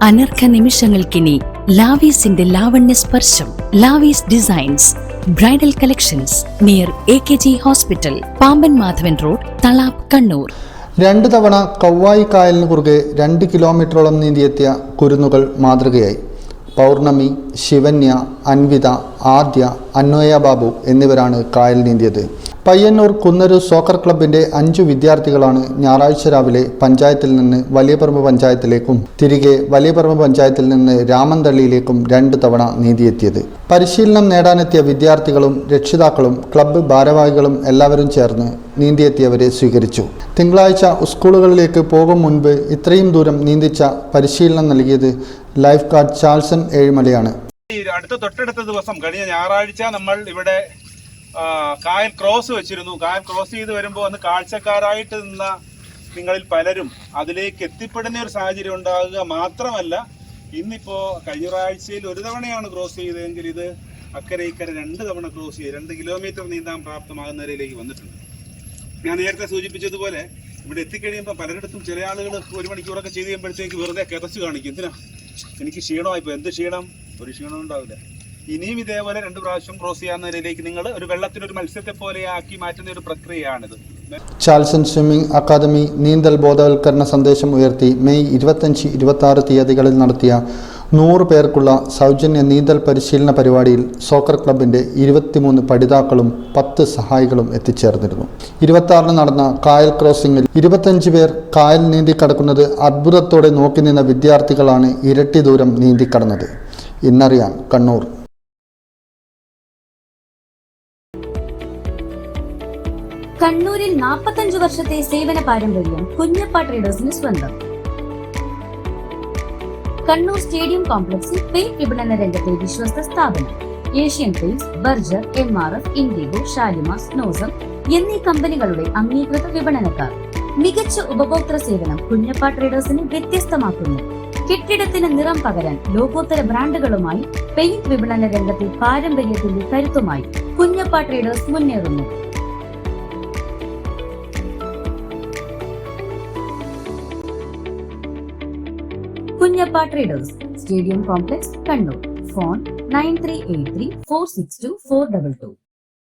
അനർഘ നിമിഷങ്ങൾക്കിനി ലാവീസിന്റെ ലാവണ്യ സ്പർശം. Lavees designs bridal collections near AKG hospital, Pamban Madhavan road, Thalap, Kannur. 2 തവണ കൗവായി കായലിന് കുറുകെ 2 കിലോമീറ്ററോളം നീന്തിയെത്തിയ കുരുന്നുകൾ മാതൃകയായി. പൗർണമി, ശിവന്യ, അൻവിത, ആദ്യ, അന്വയ ബാബു എന്നിവരാണ് കായൽ നീന്തിയത്. പയ്യന്നൂർ കുന്നരു സോക്കർ ക്ലബിന്റെ 5 വിദ്യാർത്ഥികളാണ് ഞായറാഴ്ച രാവിലെ പഞ്ചായത്തിൽ നിന്ന് വലിയപറമ്പ് പഞ്ചായത്തിലേക്കും തിരികെ വലിയപറമ്പ് പഞ്ചായത്തിൽ നിന്ന് രാമന്തള്ളിയിലേക്കും 2 തവണ നീന്തിയെത്തിയത്. പരിശീലനം നേടാനെത്തിയ വിദ്യാർത്ഥികളും രക്ഷിതാക്കളും ക്ലബ്ബ് ഭാരവാഹികളും എല്ലാവരും ചേർന്ന് നീന്തിയെത്തിയവരെ സ്വീകരിച്ചു. തിങ്കളാഴ്ച സ്കൂളുകളിലേക്ക് പോകും മുൻപ് ഇത്രയും ദൂരം നീന്തിച്ച പരിശീലനം നൽകിയത് ലൈഫ് ഗാർഡ് ചാൾസൺ ഏഴുമലയാണ്. തൊട്ടടുത്ത ദിവസം കഴിഞ്ഞ ഞായറാഴ്ച നമ്മൾ ഇവിടെ കായൽ ക്രോസ് വെച്ചിരുന്നു. കായൽ ക്രോസ് ചെയ്ത് വരുമ്പോൾ അന്ന് കാഴ്ചക്കാരായിട്ട് നിന്ന നിങ്ങളിൽ പലരും അതിലേക്ക് എത്തിപ്പെടുന്ന ഒരു സാഹചര്യം ഉണ്ടാകുക മാത്രമല്ല, ഇന്നിപ്പോ കഴിഞ്ഞ ആഴ്ചയിൽ 1 തവണയാണ് ക്രോസ് ചെയ്തതെങ്കിൽ ഇത് അക്കരെ ഇക്കരെ 2 തവണ ക്രോസ് ചെയ്ത് 2 കിലോമീറ്റർ നീന്താൻ പ്രാപ്തമാകുന്നവരിലേക്ക് വന്നിട്ടുണ്ട്. ഞാൻ നേരത്തെ സൂചിപ്പിച്ചതുപോലെ ഇവിടെ എത്തിക്കഴിയുമ്പോൾ പലരിടത്തും ചില ആളുകൾ 1 മണിക്കൂറൊക്കെ ചെയ്ത് കഴിയുമ്പോഴത്തേക്ക് വെറുതെ കിതച്ച് കാണിക്കും. എന്തിനാ, എനിക്ക് ക്ഷീണമായിപ്പോ. എന്ത് ക്ഷീണം? ഒരു ക്ഷീണം ഉണ്ടാവില്ല. ഇനിയും ഇതേപോലെ 2 പ്രാവശ്യം ക്രോസ് ചെയ്യാവുന്നതിലേക്ക് നിങ്ങൾ ഒരു വെള്ളത്തിനൊരു മത്സ്യത്തെ പോലെ ആക്കി മാറ്റുന്ന ഒരു പ്രക്രിയയാണിത്. ചാൾസൺ സ്വിമ്മിംഗ് അക്കാദമി നീന്തൽ ബോധവൽക്കരണ സന്ദേശം ഉയർത്തി മെയ് 25, 26 തീയതികളിൽ നടത്തിയ 100 പേർക്കുള്ള സൗജന്യ നീന്തൽ പരിശീലന പരിപാടിയിൽ സോക്കർ ക്ലബിന്റെ 23 പഠിതാക്കളും 10 സഹായികളും എത്തിച്ചേർന്നിരുന്നു. 26 നടന്ന കായൽ ക്രോസിംഗിൽ 25 പേർ കായൽ നീന്തിക്കടക്കുന്നത് അത്ഭുതത്തോടെ നോക്കി നിന്ന വിദ്യാർത്ഥികളാണ് ഇരട്ടി ദൂരം നീന്തിക്കടന്നത്. ഇന്നറിയാൻ കണ്ണൂർ. കണ്ണൂരിൽ 45 വർഷത്തെ സേവന പാരമ്പര്യം കുഞ്ഞപ്പ ട്രേഡേഴ്സിന് സ്വന്തം. കണ്ണൂർ സ്റ്റേഡിയം കോംപ്ലക്സിൽ പെയിന്റ് വിപണന രംഗത്തെ വിശ്വസ്ത സ്ഥാപനം. Asian paints, Berger, MRF, Indigo, Shalimar, Snowcem എന്നീ കമ്പനികളുടെ അംഗീകൃത വിപണനക്കാർ. മികച്ച ഉപഭോക്തൃ സേവനം കുഞ്ഞപ്പ ട്രേഡേഴ്സിനെ വ്യത്യസ്തമാക്കുന്നു. കെട്ടിടത്തിന് നിറം പകരാൻ ലോകോത്തര ബ്രാൻഡുകളുമായി പെയിന്റ് വിപണന രംഗത്തെ പാരമ്പര്യത്തിന്റെ കരുത്തുമായി കുഞ്ഞപ്പ ട്രേഡേഴ്സ് മുന്നേറുന്നു. Kunjappa traders, stadium complex, Kannur. Phone 9383 462 422.